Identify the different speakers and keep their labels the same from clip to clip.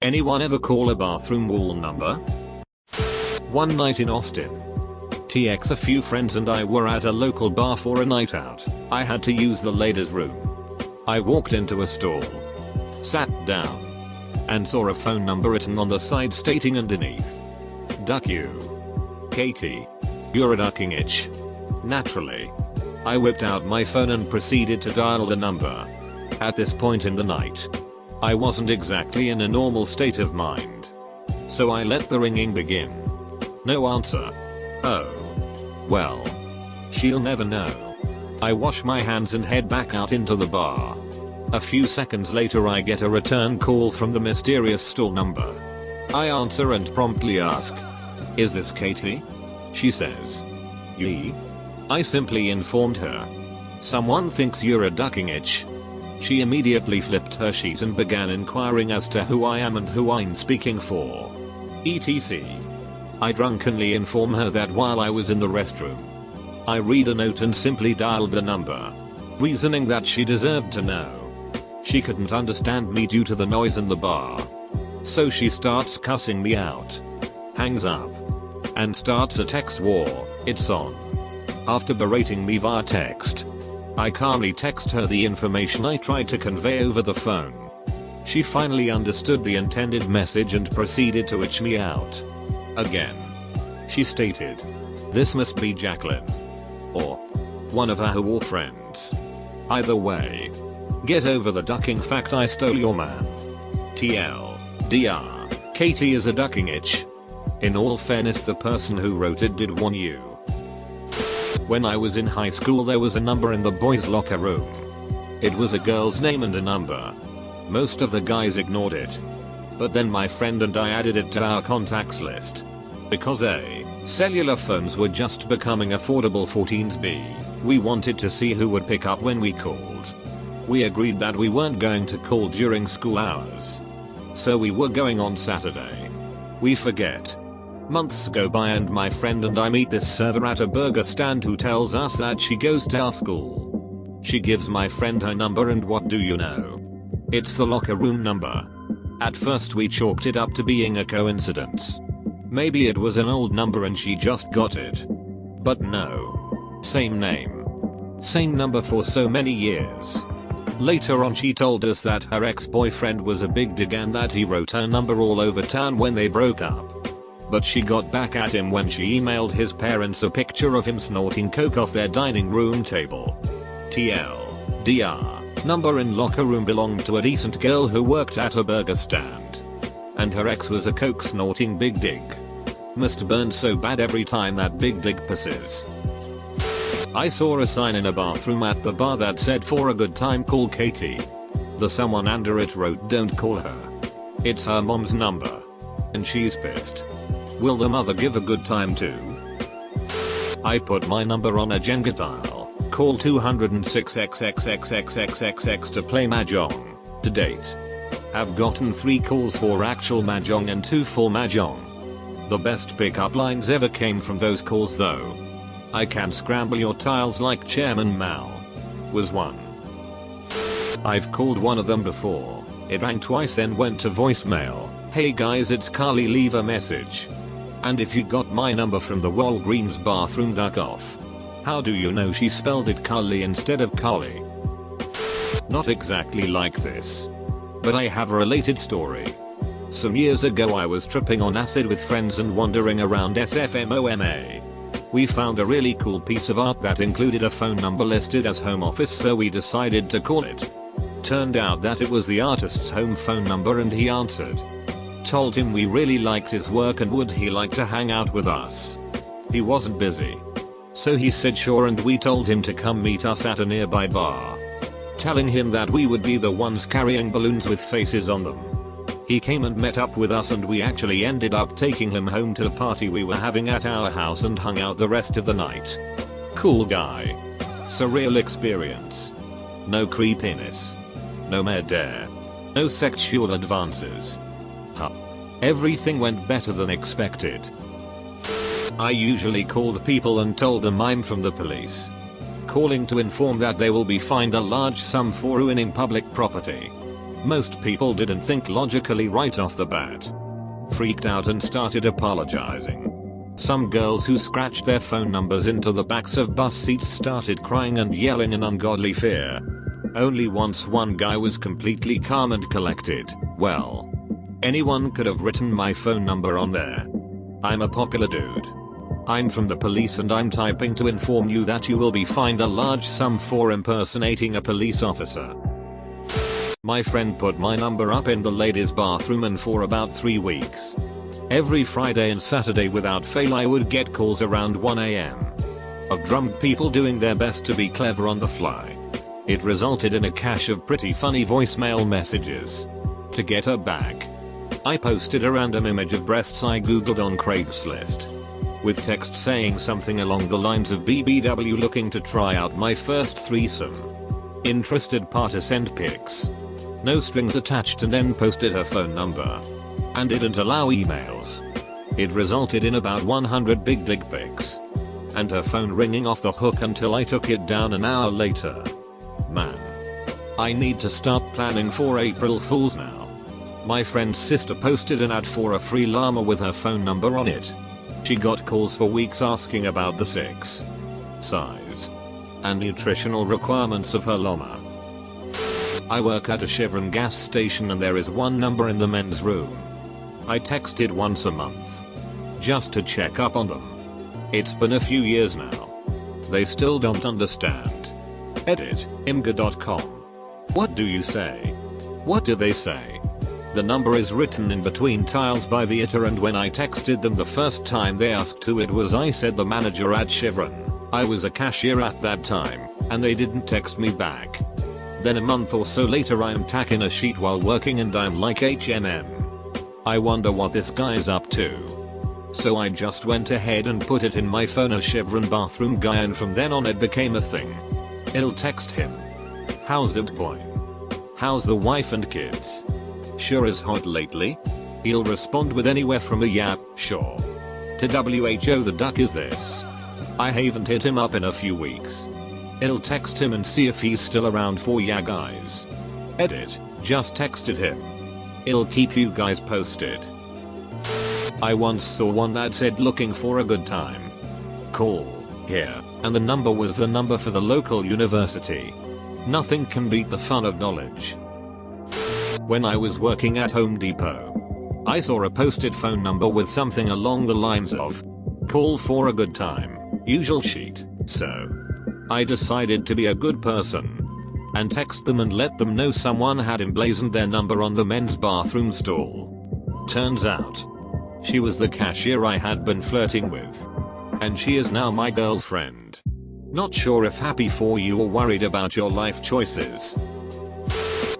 Speaker 1: Anyone ever call a bathroom wall number? One night in Austin. TX, a few friends and I were at a local bar for a night out. I had to use the ladies' room. I walked into a stall, sat down, and saw a phone number written on the side stating underneath, "Duck you. Katie. You're a ducking itch." Naturally, I whipped out my phone and proceeded to dial the number. At this point in the night, I wasn't exactly in a normal state of mind. So I let the ringing begin. No answer. Oh. Well. She'll never know. I wash my hands and head back out into the bar. A few seconds later I get a return call from the mysterious stall number. I answer and promptly ask, "Is this Katie?" She says, "Yee." I simply informed her, "Someone thinks you're a ducking itch." She immediately flipped her sheet and began inquiring as to who I am and who I'm speaking for. etc. I drunkenly inform her that while I was in the restroom, I read a note and simply dialed the number, reasoning that she deserved to know. She couldn't understand me due to the noise in the bar. So she starts cussing me out, hangs up, and starts a text war. It's on. After berating me via text, I calmly text her the information I tried to convey over the phone. She finally understood the intended message and proceeded to itch me out. Again. She stated, "This must be Jacqueline. Or one of her war friends. Either way, get over the ducking fact I stole your man. TLDR, Katie is a ducking itch." In all fairness, the person who wrote it did warn you. When I was in high school, there was a number in the boys' locker room. It was a girl's name and a number. Most of the guys ignored it. But then my friend and I added it to our contacts list. Because A, cellular phones were just becoming affordable for teens. B, we wanted to see who would pick up when we called. We agreed that we weren't going to call during school hours. So we were going on Saturday. We forget. Months go by and my friend and I meet this server at a burger stand who tells us that she goes to our school. She gives my friend her number and what do you know? It's the locker room number. At first we chalked it up to being a coincidence. Maybe it was an old number and she just got it. But no. Same name. Same number for so many years. Later on she told us that her ex-boyfriend was a big dig and that he wrote her number all over town when they broke up. But she got back at him when she emailed his parents a picture of him snorting coke off their dining room table. TLDR, number in locker room belonged to a decent girl who worked at a burger stand. And her ex was a coke snorting big dig. Must burn so bad every time that big dig passes. I saw a sign in a bathroom at the bar that said "For a good time call Katie." The someone under it wrote "Don't call her. It's her mom's number. And she's pissed." Will the mother give a good time too? I put my number on a Jenga tile. Call 206XXXXXXX to play Mahjong. To date, have gotten 3 calls for actual Mahjong and 2 for Mahjong. The best pickup lines ever came from those calls though. "I can scramble your tiles like Chairman Mao" was one. I've called one of them before. It rang twice then went to voicemail. "Hey guys, it's Carly, leave a message." And if you got my number from the Walgreens bathroom, duck off. How do you know she spelled it Carly instead of Carly? Not exactly like this. But I have a related story. Some years ago I was tripping on acid with friends and wandering around SFMOMA. We found a really cool piece of art that included a phone number listed as home office, so we decided to call it. Turned out that it was the artist's home phone number and he answered. Told him we really liked his work and would he like to hang out with us. He wasn't busy. So he said sure, and we told him to come meet us at a nearby bar. Telling him that we would be the ones carrying balloons with faces on them. He came and met up with us and we actually ended up taking him home to the party we were having at our house and hung out the rest of the night. Cool guy. Surreal experience. No creepiness. No murder. No sexual advances. Everything went better than expected. I usually called people and told them I'm from the police. Calling to inform that they will be fined a large sum for ruining public property. Most people didn't think logically right off the bat. Freaked out and started apologizing. Some girls who scratched their phone numbers into the backs of bus seats started crying and yelling in ungodly fear. Only once one guy was completely calm and collected. Well, anyone could have written my phone number on there. I'm a popular dude. I'm from the police and I'm typing to inform you that you will be fined a large sum for impersonating a police officer. My friend put my number up in the ladies' bathroom and for about 3 weeks. Every Friday and Saturday without fail I would get calls around 1 AM. Of drunk people doing their best to be clever on the fly. It resulted in a cache of pretty funny voicemail messages. To get her back, I posted a random image of breasts I googled on Craigslist. With text saying something along the lines of BBW looking to try out my first threesome. Interested party send pics. No strings attached, and then posted her phone number. And didn't allow emails. It resulted in about 100 big dick pics. And her phone ringing off the hook until I took it down an hour later. Man. I need to start planning for April Fools now. My friend's sister posted an ad for a free llama with her phone number on it. She got calls for weeks asking about the sex, size, and nutritional requirements of her llama. I work at a Chevron gas station and there is one number in the men's room. I texted once a month. Just to check up on them. It's been a few years now. They still don't understand. Edit, imga.com. What do you say? What do they say? The number is written in between tiles by the iter, and when I texted them the first time they asked who it was, I said the manager at Chevron. I was a cashier at that time, and they didn't text me back. Then a month or so later I'm tacking a sheet while working and I'm like HMM. I wonder what this guy's up to. So I just went ahead and put it in my phone as Chevron bathroom guy, and from then on it became a thing. I'll text him. How's it going? How's the wife and kids? Sure is hot lately? He'll respond with anywhere from a yap, sure. To WHO the duck is this. I haven't hit him up in a few weeks. I'll text him and see if he's still around for ya guys. Edit, just texted him. I'll keep you guys posted. I once saw one that said looking for a good time. Call here, and the number was the number for the local university. Nothing can beat the fun of knowledge. When I was working at Home Depot, I saw a posted phone number with something along the lines of call for a good time, usual sheet, so I decided to be a good person and text them and let them know someone had emblazoned their number on the men's bathroom stall. Turns out, she was the cashier I had been flirting with. And she is now my girlfriend. Not sure if happy for you or worried about your life choices.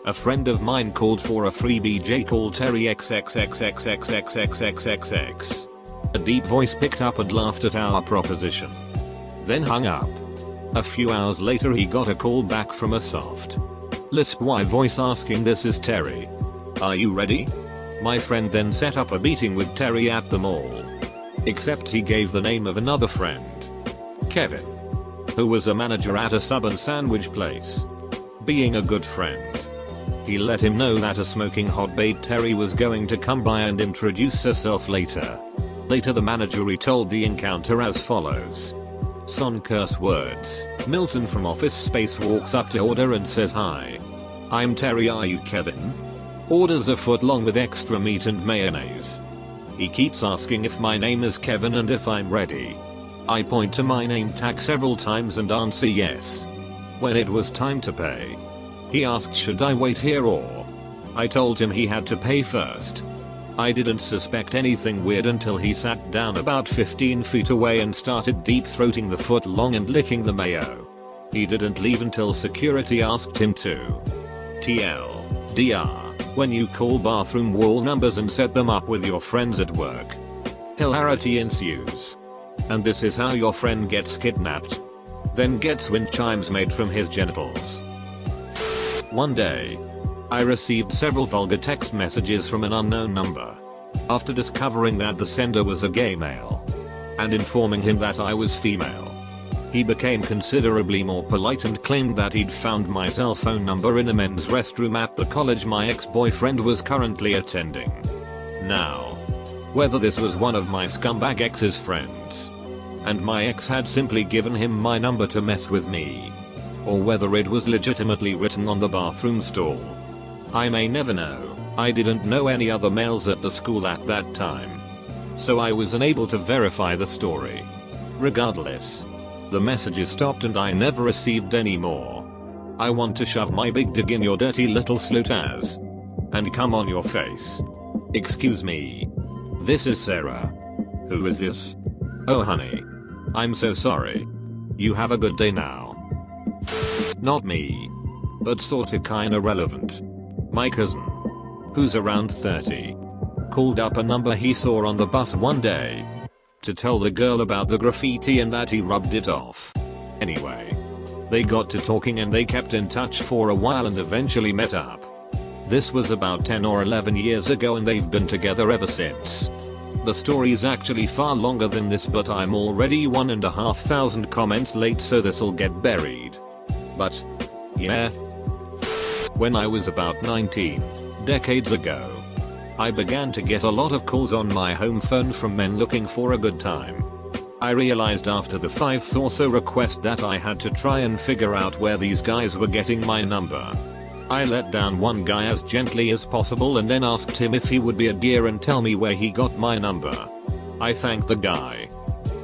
Speaker 1: A friend of mine called for a free BJ called Terry XXXXXXXXXXX. A deep voice picked up and laughed at our proposition. Then hung up. A few hours later he got a call back from a soft lisp Y voice asking, "This is Terry. Are you ready?" My friend then set up a meeting with Terry at the mall. Except he gave the name of another friend, Kevin, who was a manager at a sub and sandwich place. Being a good friend, he let him know that a smoking hot babe Terry was going to come by and introduce herself later. Later the manager retold the encounter as follows. Son curse words. Milton from Office Space walks up to order and says, "Hi. I'm Terry, are you Kevin?" Orders a foot long with extra meat and mayonnaise. He keeps asking if my name is Kevin and if I'm ready. I point to my name tag several times and answer yes. When it was time to pay, he asked should I wait here or. I told him he had to pay first. I didn't suspect anything weird until he sat down about 15 feet away and started deep throating the foot long and licking the mayo. He didn't leave until security asked him to. TLDR, when you call bathroom wall numbers and set them up with your friends at work, hilarity ensues. And this is how your friend gets kidnapped. Then gets wind chimes made from his genitals. One day, I received several vulgar text messages from an unknown number. After discovering that the sender was a gay male and informing him that I was female, He became considerably more polite and claimed that he'd found my cell phone number in a men's restroom at the college my ex-boyfriend was currently attending. Now, whether this was one of my scumbag ex's friends, and my ex had simply given him my number to mess with me, or whether it was legitimately written on the bathroom stall, I may never know. I didn't know any other males at the school at that time, so I was unable to verify the story. Regardless, the messages stopped and I never received any more. I want to shove my big dig in your dirty little slut ass and come on your face. Excuse me. This is Sarah. Who is this? Oh honey. I'm so sorry. You have a good day now. Not me. But sorta kinda relevant. My cousin, who's around 30, called up a number he saw on the bus one day to tell the girl about the graffiti and that he rubbed it off. Anyway, they got to talking and they kept in touch for a while and eventually met up. This was about 10 or 11 years ago and they've been together ever since. The story's actually far longer than this, but I'm already 1,500 comments late, so this'll get buried. But, yeah. When I was about 19, decades ago, I began to get a lot of calls on my home phone from men looking for a good time. I realized after the 5th or so request that I had to try and figure out where these guys were getting my number. I let down one guy as gently as possible and then asked him if he would be a dear and tell me where he got my number. I thanked the guy,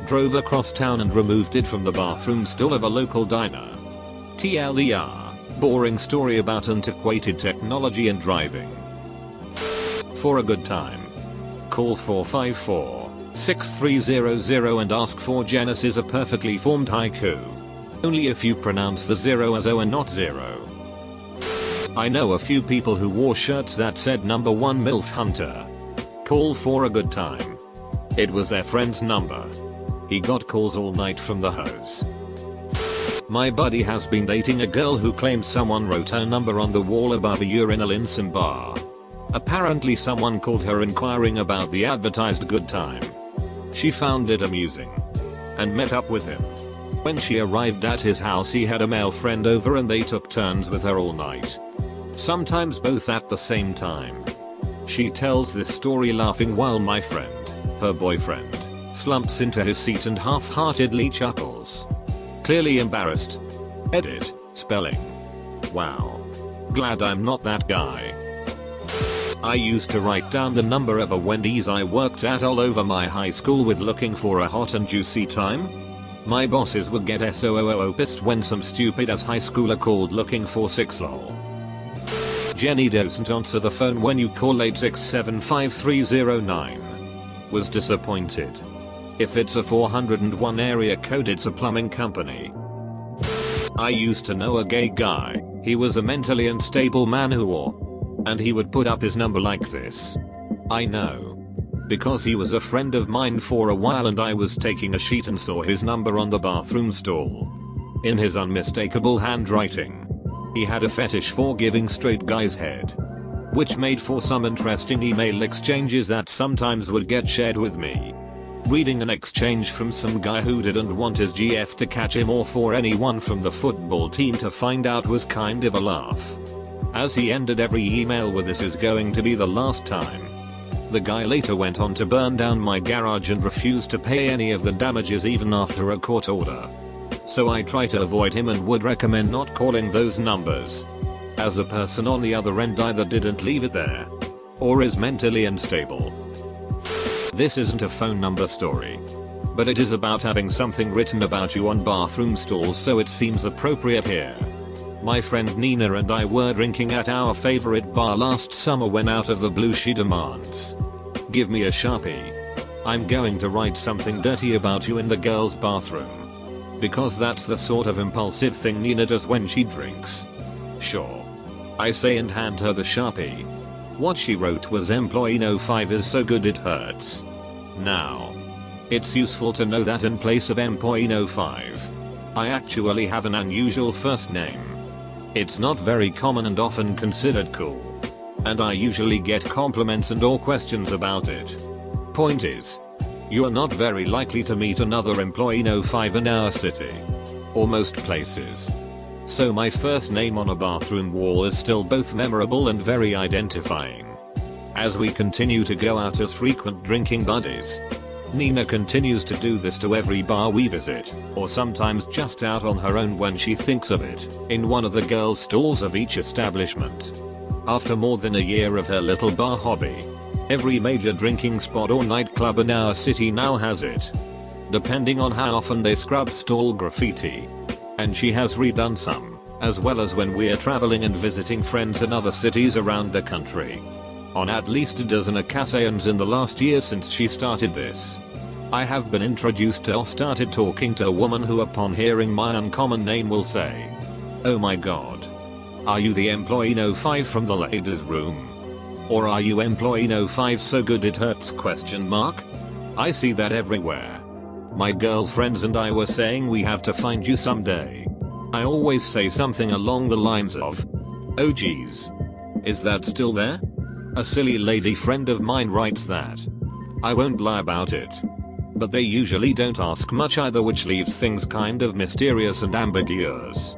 Speaker 1: drove across town and removed it from the bathroom stall of a local diner. TLDR, boring story about antiquated technology and driving. For a good time, call 454-6300 and ask for Genesis, a perfectly formed haiku. Only if you pronounce the 0 as O and not 0. I know a few people who wore shirts that said number 1 MILF Hunter. Call for a good time. It was their friend's number. He got calls all night from the hose. My buddy has been dating a girl who claims someone wrote her number on the wall above a urinal in some bar. Apparently someone called her inquiring about the advertised good time. She found it amusing and met up with him. When she arrived at his house, he had a male friend over and they took turns with her all night. Sometimes both at the same time. She tells this story laughing while my friend, her boyfriend, slumps into his seat and half-heartedly chuckles. Clearly embarrassed. Edit, spelling. Wow. Glad I'm not that guy. I used to write down the number of a Wendy's I worked at all over my high school with looking for a hot and juicy time. My bosses would get SOOO pissed when some stupid ass high schooler called looking for 6 lol. Jenny doesn't answer the phone when you call 8675309. Was disappointed. If it's a 401 area code, it's a plumbing company. I used to know a gay guy. He was a mentally unstable man who wore, and he would put up his number like this. I know, because he was a friend of mine for a while and I was taking a sheet and saw his number on the bathroom stall. In his unmistakable handwriting, he had a fetish for giving straight guys head, which made for some interesting email exchanges that sometimes would get shared with me. Reading an exchange from some guy who didn't want his GF to catch him or for anyone from the football team to find out was kind of a laugh, as he ended every email with "This is going to be the last time." The guy later went on to burn down my garage and refused to pay any of the damages even after a court order. So I try to avoid him and would recommend not calling those numbers, as the person on the other end either didn't leave it there, or is mentally unstable. This isn't a phone number story, but it is about having something written about you on bathroom stalls, so it seems appropriate here. My friend Nina and I were drinking at our favorite bar last summer when out of the blue she demands, "Give me a Sharpie. I'm going to write something dirty about you in the girls' bathroom." Because that's the sort of impulsive thing Nina does when she drinks. Sure, I say and hand her the Sharpie. What she wrote was "Employee No 5 is so good it hurts." Now, it's useful to know that in place of Employee No 5, I actually have an unusual first name. It's not very common and often considered cool, and I usually get compliments and or questions about it. Point is, you're not very likely to meet another Employee No 5 in our city. or most places. So my first name on a bathroom wall is still both memorable and very identifying. As we continue to go out as frequent drinking buddies, Nina continues to do this to every bar we visit, or sometimes just out on her own when she thinks of it, in one of the girls' stalls of each establishment. After more than a year of her little bar hobby, every major drinking spot or nightclub in our city now has it, depending on how often they scrub stall graffiti. And she has redone some, as well as when we're traveling and visiting friends in other cities around the country. On at least a dozen occasions in the last year since she started this, I have been introduced to or started talking to a woman who upon hearing my uncommon name will say, "Oh my god. Are you the employee no 5 from the ladies room? Or are you employee no 5 so good it hurts ? I see that everywhere. My girlfriends and I were saying we have to find you someday." I always say something along the lines of, "Oh geez. Is that still there?" A silly lady friend of mine writes that. I won't lie about it. But they usually don't ask much either, which leaves things kind of mysterious and ambiguous.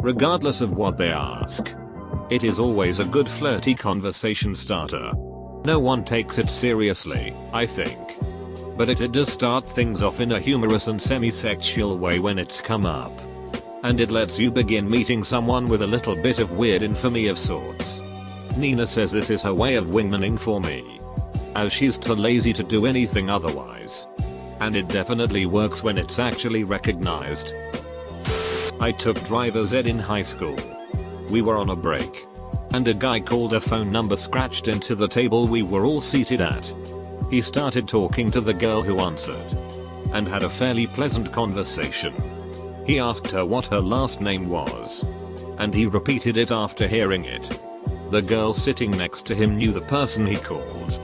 Speaker 1: Regardless of what they ask, it is always a good flirty conversation starter. No one takes it seriously, I think. But it does start things off in a humorous and semi-sexual way when it's come up. And it lets you begin meeting someone with a little bit of weird infamy of sorts. Nina says this is her way of wingmaning for me, as she's too lazy to do anything otherwise. And it definitely works when it's actually recognized. I took driver's ed in high school. We were on a break, and a guy called a phone number scratched into the table we were all seated at. He started talking to the girl who answered, and had a fairly pleasant conversation. He asked her what her last name was, and he repeated it after hearing it. The girl sitting next to him knew the person he called,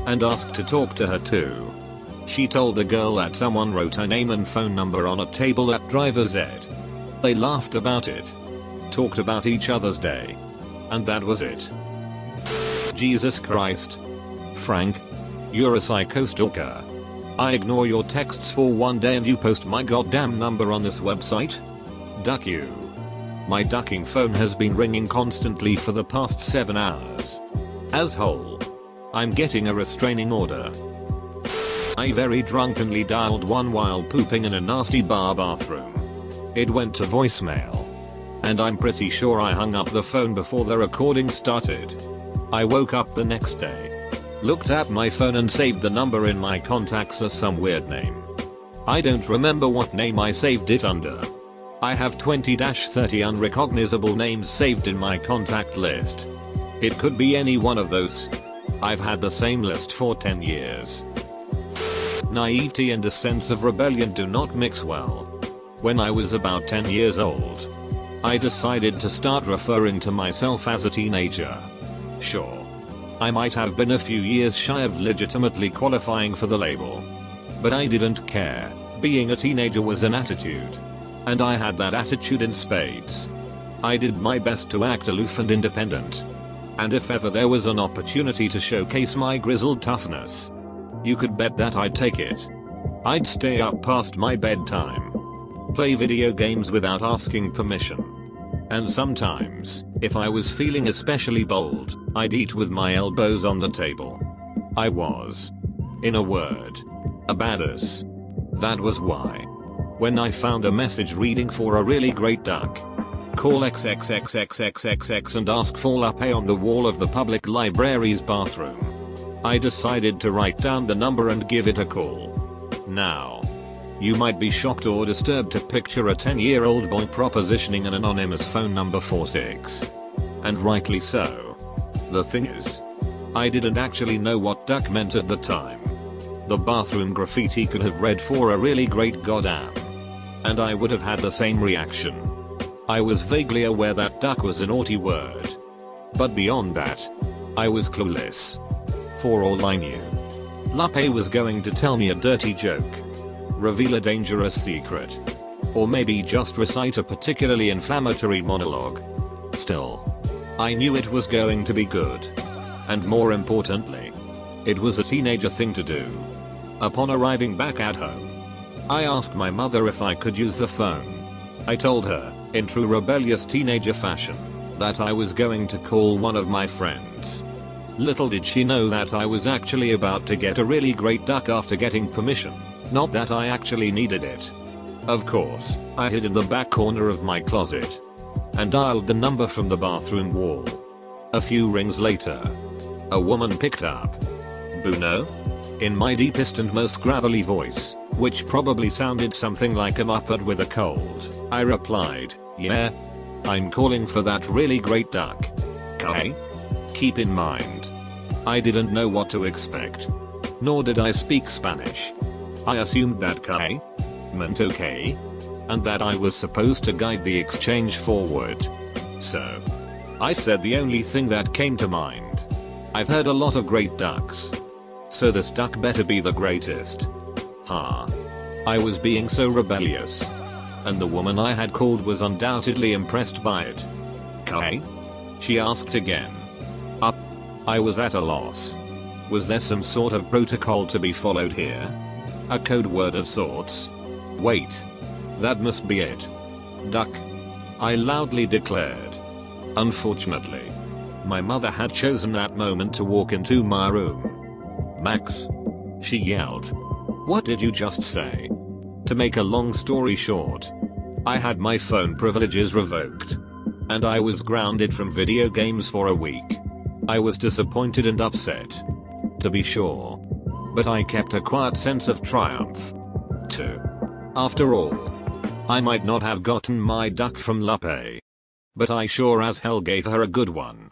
Speaker 1: and asked to talk to her too. She told the girl that someone wrote her name and phone number on a table at driver's ed. They laughed about it, talked about each other's day, and that was it. Jesus Christ. Frank, you're a psycho stalker. I ignore your texts for one day and you post my goddamn number on this website? Duck you. My ducking phone has been ringing constantly for the past 7 hours. Asshole. I'm getting a restraining order. I very drunkenly dialed one while pooping in a nasty bar bathroom. It went to voicemail, and I'm pretty sure I hung up the phone before the recording started. I woke up the next day, looked at my phone and saved the number in my contacts as some weird name. I don't remember what name I saved it under. I have 20-30 unrecognizable names saved in my contact list. It could be any one of those. I've had the same list for 10 years. Naivety and a sense of rebellion do not mix well. When I was about 10 years old, I decided to start referring to myself as a teenager. Sure, I might have been a few years shy of legitimately qualifying for the label, but I didn't care. Being a teenager was an attitude, and I had that attitude in spades. I did my best to act aloof and independent, and if ever there was an opportunity to showcase my grizzled toughness, you could bet that I'd take it. I'd stay up past my bedtime, play video games without asking permission, and sometimes, if I was feeling especially bold, I'd eat with my elbows on the table. I was, in a word, a badass. That was why, when I found a message reading for a really great duck, call XXXXXXX and ask for la pay on the wall of the public library's bathroom, I decided to write down the number and give it a call. Now, you might be shocked or disturbed to picture a 10-year-old boy propositioning an anonymous phone number for 6. And rightly so. The thing is, I didn't actually know what duck meant at the time. The bathroom graffiti could have read for a really great goddamn, and I would have had the same reaction. I was vaguely aware that duck was a naughty word, but beyond that, I was clueless. For all I knew, Lape was going to tell me a dirty joke, reveal a dangerous secret, or maybe just recite a particularly inflammatory monologue. Still, I knew it was going to be good. And more importantly, it was a teenager thing to do. Upon arriving back at home, I asked my mother if I could use the phone. I told her, in true rebellious teenager fashion, that I was going to call one of my friends. Little did she know that I was actually about to get a really great duck after getting permission, not that I actually needed it. Of course, I hid in the back corner of my closet and dialed the number from the bathroom wall. A few rings later, a woman picked up. Bruno? In my deepest and most gravelly voice, which probably sounded something like a muppet with a cold, I replied, yeah. I'm calling for that really great duck. Okay? Keep in mind, I didn't know what to expect. Nor did I speak Spanish. I assumed that "que" meant okay, and that I was supposed to guide the exchange forward. So I said the only thing that came to mind. I've heard a lot of great ducks, so this duck better be the greatest. Ha. I was being so rebellious, and the woman I had called was undoubtedly impressed by it. "Okay?" she asked again. I was at a loss. Was there some sort of protocol to be followed here? A code word of sorts? Wait. That must be it. Duck. I loudly declared. Unfortunately, my mother had chosen that moment to walk into my room. "Max," she yelled. "What did you just say?" To make a long story short, I had my phone privileges revoked, and I was grounded from video games for a week. I was disappointed and upset, to be sure, but I kept a quiet sense of triumph, too. After all, I might not have gotten my duck from Lupe, but I sure as hell gave her a good one.